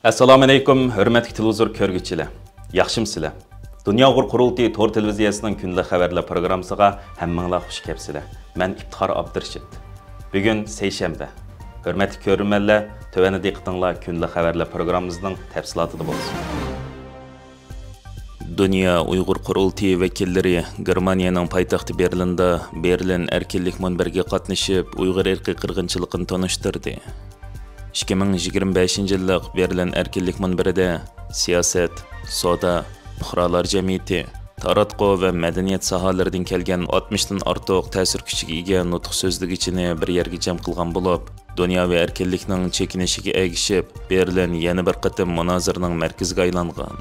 Assalomu alaykum, hurmatli televizor ko'rguvchilar. Yaxshimsizlar? Dunyo Uyg'ur qurultiyi to'r televiziyasining kunlik xabarlar programmasiga hammanglar xush kelibsizlar. Men Iftixor Abdurshid. Bugun seshanba. Hurmatli ko'ruvchilar, tövəndə diqqətinizlər kunlik xabarlar programmamızın təfsilatında bo'lsin. Dunyo Uyg'ur qurultiyi vakillari Germaniyaning poytaxti Berlinda Berlin erkinlik munbariga qatnashib, Uyg'ur irqiy qirg'inchiligini tanishtirdi. 2025 yillik Berlin erkinlik munbarida siyosat, savdo, fuqarolar jamiyati, taratqu va madaniyat sohalaridan kelgan 60 dan ortiq ta'sir kuchiga ega nutq so'zligichini bir yerga jam qilgan bo'lib, dunyoviy erkinlikning chekinishiga egishib, Berlin yana bir qatim munozaraning markaziga aylangan.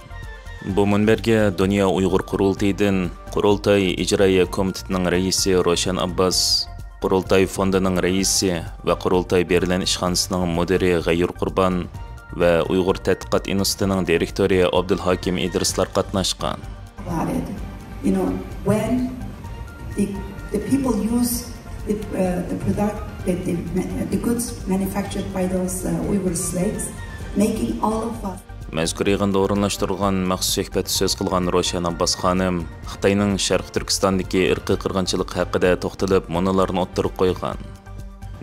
Bu munbarga Dunyo Uyg'ur qurultiyidan Qurultay ijroiya komitetining raisi Roshan Abbas, Qurultay fondining raisi va Qurultay Berlin ishxonasining mudiri G'ayur Qurbon va Uyg'ur tadqiqot institutining direktori Abdulhakim Idrislar qatnashgan. You know, when the people use the product, the goods manufactured by those Uyghur slaves, making all of us. Mazkur yig'inda o'rinlashtirilgan maxsus suhbatda so'z qilgan Roshan Abbas xonim Xitoyning Sharq Turkistondagi irqiy qirg'inchilik haqida to'xtalib, monolarni o'ttirib qo'ygan.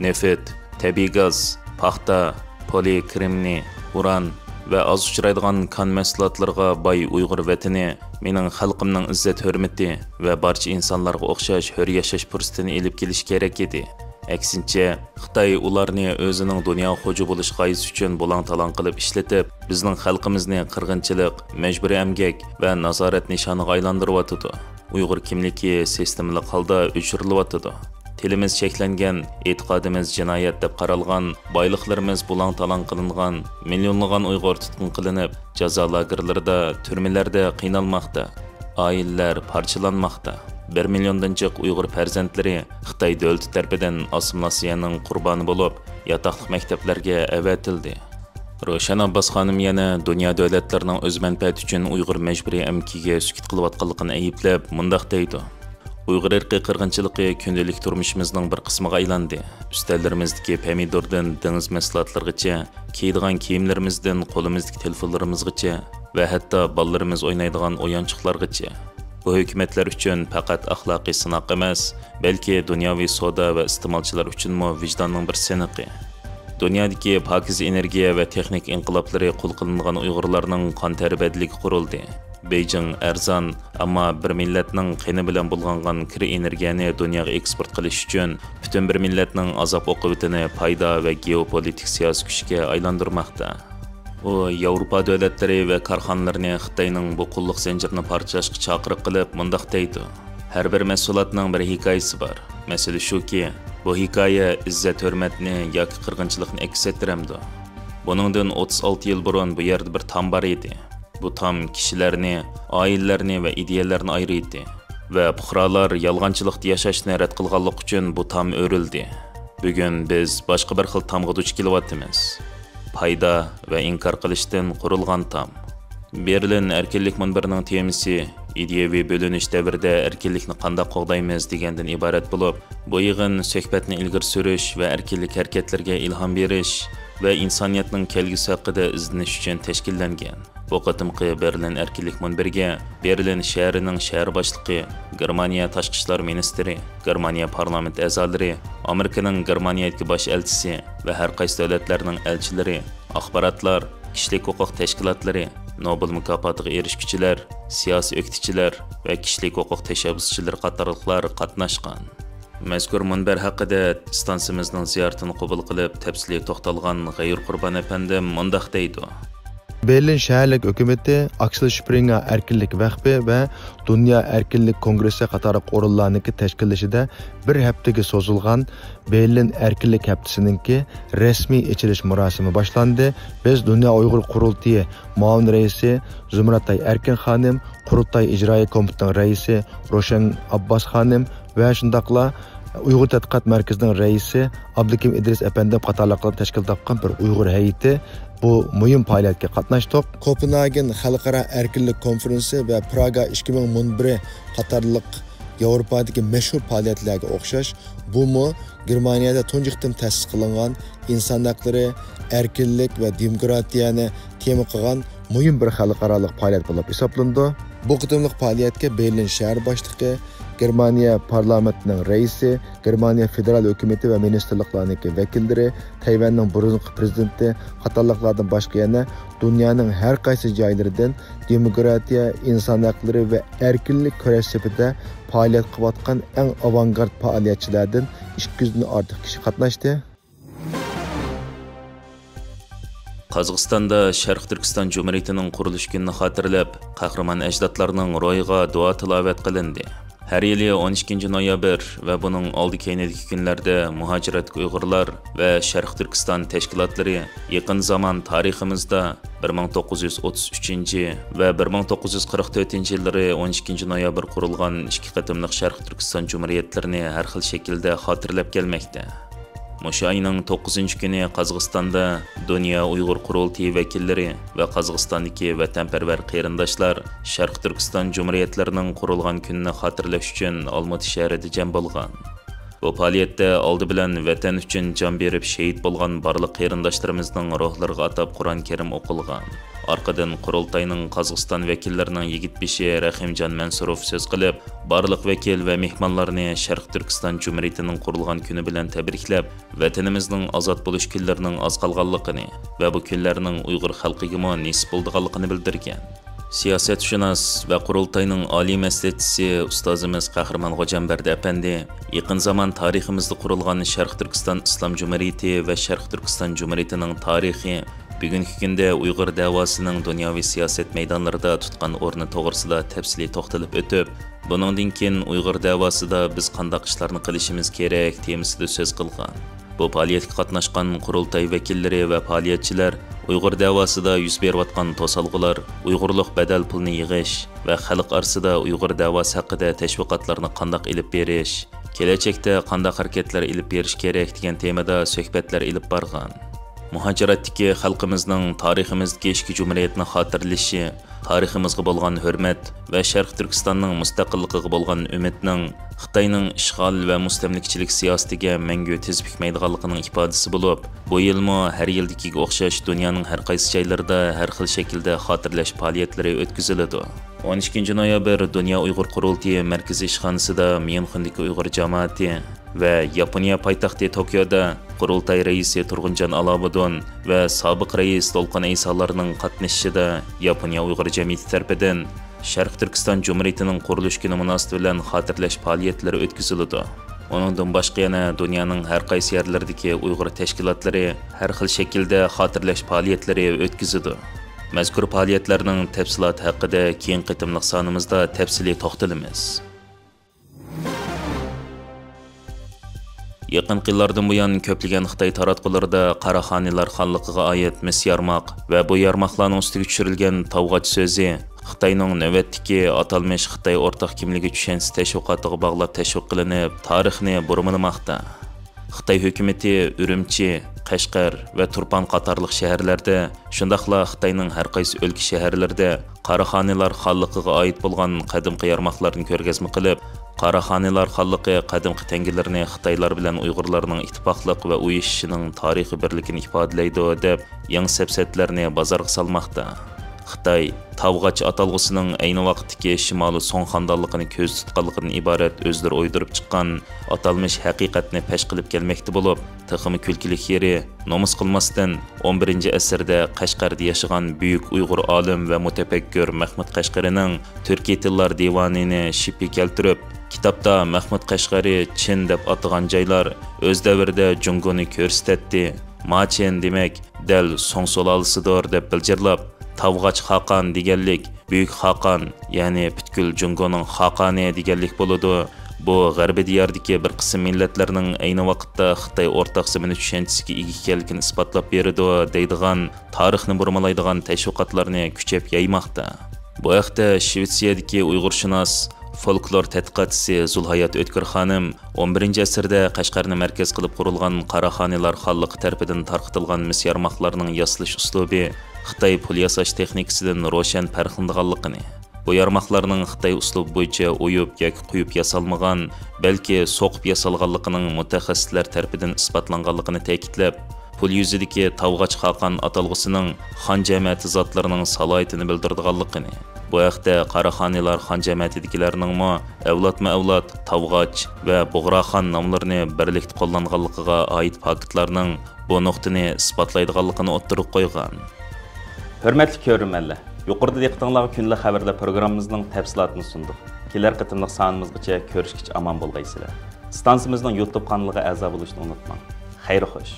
Neft, tabiiy gaz, paxta, polikrimni, uran va oz uchraydigan kon mahsulotlarga boy Uyg'ur vatani mening xalqimning izzat hurmati va barcha insonlarga o'xshash hur yashash fursatini elib kelish kerak edi. Aksincha, Xitoy ularni o'zining dunyo xo'ja bo'lish g'oyasi uchun bo'lang-talang qilib ishlatib, bizning xalqimizni qirg'inchilik, majburiy emgak va nazorat nishoniga aylantiryotdi. Uyg'ur kimligi sistemli holda o'chirilyotdi. Tilimiz cheklangan, e'tiqodimiz jinoyat deb qaralgan, boyliqlarimiz bo'lang-talang qilingan, millionlagan Uyg'ur tutqun qilinib, jazo lagerlarida, turmalarda qiynalmoqda. Aileler parçalanmoqda. 1 milliondan jiq Uyg'ur farzandlari Xitoy davlati tarafidan assimilyatsiyaning qurboni bo'lib, yotoqlik maktablarga avatildi. Roshan Abbas xonim yana dunyo davlatlarining o'z manfaati uchun Uyg'ur majburiy emkiga sukut qilayotganligini ayblab, mundaq deydi. Uyg'ur irqiy qirg'inchiligi kundalik turmushimizning bir qismiga aylandi. Ustallarimizdagi pomidordan dengiz mahsulotlargacha, kiydigan kiyimlarimizdan qo'limizdagi telefonlarimizgacha va hatto bolalarimiz o'ynaydigan o'yinchoqlargacha. Bu hukumatlar uchun faqat axloqiy sinoq emas, balki dunyoviy savdo va iste'molchilar uchunmi vijdonning bir siniqi. Dunyodagi pokiz energiya va texnik inqiloblari qul qilingan Uyg'urlarning qon tarbiyadligi qurildi. Beijing arzon, ammo bir millatning qini bilan bulg'angan kir energiyani dunyoga eksport qilish uchun butun bir millatning azob oqibatini foyda va geopolitik siyosiy kuchga aylantirmoqda. U Yevropa davlatlari va korxonalarni Xitoyning bu qulluq zanjirini parchalashga chaqiriq qilib, mundaq deydi. Har bir mahsulotning bir hikoyasi bor. Masala shuki, bu hikoya izzat hurmatni yoki qirg'inchilikni aks ettiramdi. Buningdan 36 yil burun bu yerda bir tam bor edi. Bu tam kishilarni, oilalarni va ideyalarni ayirdi va fuqarolar yolg'onchilikda yashashni rad qilganlik uchun bu tam o'rildi. Bugun biz boshqa bir xil tamga duch kelyapmiz. Payda va inkor qilishdan qurilgan tam. Berlin erkinlik munbarining temasi ideyaviy bo'linish davrida erkinlikni qanday qo'g'daymiz degandan iborat bo'lib, bu yig'in suhbatni ilgari surish va erkinlik harakatlariga ilhom berish va insoniyatning kelgusi haqida izlanish uchun tashkillangan. Bu qatimqi Berlin erkinlik munbariga Berlin shahrining shahar boshlig'i, Germaniya tashqi ishlar ministri, Germaniya parlament a'zolari, Amerikaning Germaniyadagi bosh elchisi va har qaysi davlatlarning elchilari, axborotlar, kishilik huquq tashkilotlari, Nobel mukofotiga erishuvchilar, siyosiy o'qituvchilar va kishilik huquq tashabbuschilar qatorliqlar qatnashgan. Mazkur munbar haqida stansimizning ziyoratini qabul qilib, tafsiliy to'xtalgan G'ayur Qurbon apandim mundaq deydi. Berlin şəhərlik hökuməti Axel Springer erkinlik vəqfi və Dünya Erkinlik Kongresi qatarı orunlarınki təşkilləşidə bir həftəyə sozulğan Berlin Erkinlik Həftəsininki rəsmi açılış murasimi başlandı. Biz Dünya Uyğur Qurultayı muavin rəisi Zümrətay Erkin xanım, Qurultay İcraiya Komitetining raisi Roshan Abbas xanım və şundaqla Uyghur Tədqiqat Mərkəzinin rəisi Abdulhakim İdris əpəndib qatarlıqlar təşkil tapqan bir Uyghur heyeti bu mühim fəaliyyətə qatnaşdıq. Kopenhagen Xalqara Erkinlik Konferensi və Praga 2011 qatarlıq Yevropadagi mashhur faoliyatlarga o'xshash, bu Germaniyada tunji qitim ta'sis qilingan inson haqlari, erkinlik va demokratiyani tema qilgan muhim bir xalqaro faoliyat bo'lib hisoblandi. Bu qitimliq faoliyatga Berlin shahar boshlig'i, Germaniya parlamentining raisi, Germaniya federal hukumati va ministerliklarning vakillari, Tayvanning burungi prezidenti qatorliqlardan boshqa yana dunyoning har qaysi joylaridan demokratiya, inson haqlari va erkinlik kurash safida faoliyat qilayotgan eng avangard faoliyatchilardan 200 dan ortiq kishi qatnashdi. Qozog'istonda Sharq Turkiston Cumhuriyetining qurilish kunini xotirlab, qahramon ajdodlarning ro'yiga duo tilovat qilindi. Her yili 12 noyabr ve bunun oldi keynideki günlerde muhacirat Uygurlar ve Sharq Turkiston teşkilatları yakın zaman tariximizde 1933 ve 1944 yılları 12 noyabr kurulgan iki qatımlıq Sharq Turkiston Cumhuriyetlerini her xil şekilde hatırlap gelmekte. Muşu ayının 9. günü Qozog'istonda Dünya Uyghur Qurultayı vekilleri ve Qozog'istondagi vatanperver qeyrindoshlar Sharq Turkiston Cumhuriyetlerinin qurulgan kunini xotirlash uchun Olmaota shahrida jam bo'lgan. Bu faoliyatda oldi bilan vatan uchun jon berib shahid bo'lgan barliq qeyrindoshlarımızning ruhlariga atab Qur'on Karim o'qilgan. Arkadan Qurultayning Qozog'iston vakillarining yigitbeshi Rahimjon Mansurov so'z qilib, barliq vakil va mehmonlarni Sharq Turkiston Cumhuriyetining qurilgan kuni bilan tabriklab, vatanimizning ozod bo'lish kunlarining oz qolganligini va bu kunlarning Uyg'ur xalqiga nisb bo'lganligini bildirgan. Siyasatshunos ve Qurultayning oliy maslahatchisi ustozimiz Qahramon G'o'janbardi apandi yaqin zaman tariximizda qurilgan Sharq Turkiston Islom Cumhuriyeti ve Sharq Turkiston Cumhuriyetining tarixi bugungi kunda Uyg'ur davosining dunyoviy siyosat maydonlarida tutgan o'rni to'g'risida tafsiliy to'xtalib o'tib, buningdan keyin Uyg'ur davosida biz qanday ishlarni qilishimiz kerak temasida so'z qilgan. Bu faoliyatga qatnashgan qurultay vakillari va faoliyatchilar Uyg'ur davosida yuz berayotgan to'salg'ular, Uyg'urlik badal pulni yig'ish va xalq orasida Uyg'ur davosi haqida tashviqotlarni qanday ilib berish, kelajakda qanday harakatlar ilib berish kerak degan temada suhbatlar ilib borgan. Muhaciratdagi xalqimizning tariximizdagi ikki jumhuriyatni xotirlashi, tariximizga bo'lgan hurmat va Sharq Turkistonning mustaqilligiga bo'lgan umidning Xitoyning ishg'ol va mustamlikchilik siyosatiga mangu tiz bukmaydiganligining ifodasi bo'lib, bu yilmi har yildagiga o'xshash dunyoning har qaysi joylarida har xil shaklda xotirlash faoliyatlari o'tkaziladi. 12 noyabr Dünya Uyg'ur Qurultayı markaziy ishxonasida Myunxendagi Uyg'ur jamoati ve Yaponiya poytaxti Tokyoda Qurultay raisi Turg'unjon Alobudin ve sobiq rais To'lqin Aysolarning qatnashishida Yaponiya Uyg'ur jamiyati tarafidan Sharq Turkiston Cumhuriyetining qurilish kuni munosabati bilan xotirlash faoliyatlari o'tkaziladi. Onundan boshqa yana dunyoning har qaysi yerlaridagi Uyg'ur tashkilotlari har xil shaklda xotirlash faoliyatlari o'tkazadi. Mazkur faoliyatlarning tafsiloti haqida keyingi qitimliq sonimizda tafsiliy to'xtalamiz. Yaqin yillardan buyon ko'plagan Xitoy taratqularida Qaraxoniylar xonligiga oid mis yarmoq va bu yarmoqlarning ustiga tushirilgan tavg'ach so'zi Xitoyning navbatdagi atalmish Xitoy o'rtaq kimligi tushunchasi tashviqotiga bog'lab tashviq qilinib, tarixni burmalamoqda. Xitoy hukumati Urumchi, Qashqar va Turpan qatorliq shaharlarda, shundaqla Xitoyning har qaysi o'lka shaharlarida Qaraxoniylar xonligiga oid bo'lgan qadimgi yarmoqlarni ko'rgazma qilib, Qaraxoniylar xonligi qadimgi tangilarni Xitoylar bilan Uyg'urlarning ittifoqlik va uyushishining tarixiy birligini ifodalaydi deb yangi safsatlarni bozorga solmoqda. Xitoy Tavg'ach atalg'usining ayni vaqtdagi shimoliy So'ng xonadonligini ko'z tutganligidan iborat o'zlari o'ydirib chiqqan atalmish haqiqatni pesh qilib kelmoqda bo'lib, tiximi kulkilik yeri nomus qilmasdan 11-asrda Qashqarda yashagan buyuk Uyg'ur olim va mutafakkur Mahmud Qashqarining Turkiy tillar devonini shipi keltirib, kitobda Mahmud Qashqari Chin deb atagan joylar o'z davrida Jungoni ko'rsatdi. Machen demak dal So'ng sulolasidir deb bildirlab, Tavg'ach Xaqon deganlik Buyuk Xaqon, ya'ni butkul Jungoning Xaqoni deganlik bo'ladi. Bu g'arbiy diyordagi bir qism millatlarning ayni vaqtda Xitoy o'rtaq zamini tushunchasiga ega ekanligini isbotlab beradi deydigan tarixni burmalaydigan tashviqotlarni kuchayib yaymoqda. Bu haqda Shvetsiyadagi Uyg'urshunos folklor tadqiqotchisi Zulhayot O'tkir xonim 11-asrda Qashqarni markaz qilib qurilgan Qaraxoniylar xonligi tarafidan tarqatilgan mis yarmoqlarning yasalish uslubi Xitoy pul yasash texnikasidan ro'shan farqlanganligini Bu yarmaqlarning Xitoy uslubi bo'yicha o'yib yoki quyib yasalmagan, balki so'qib yasalganligining mutaxassislar tarafidan isbotlanganligini ta'kidlab, pul yuzidagi tavg'ach xaqan atalg'usining xon jamiyati zotlarining salohiyatini bildirganligini, bu haqda Qaraxonilar xon jamiyatidagilarning avlodma-avlod tavg'ach va Bug'roxon nomlarini birlikda qo'llanganligiga oid faktlarning bu nuqtani isbotlaydiganligini o'ttirib qo'ygan. Hurmatli ko'ruvchilar, yuqorida diqqatingizga kunlik xabarlar programmamizning tafsilotini sundik. Kelar qitimliq sonimizgacha ko'rishgacha omon bo'lgaysizlar. Stansiyamizning YouTube kanaliga a'zo bo'lishni unutmang. Xayr xo'sh.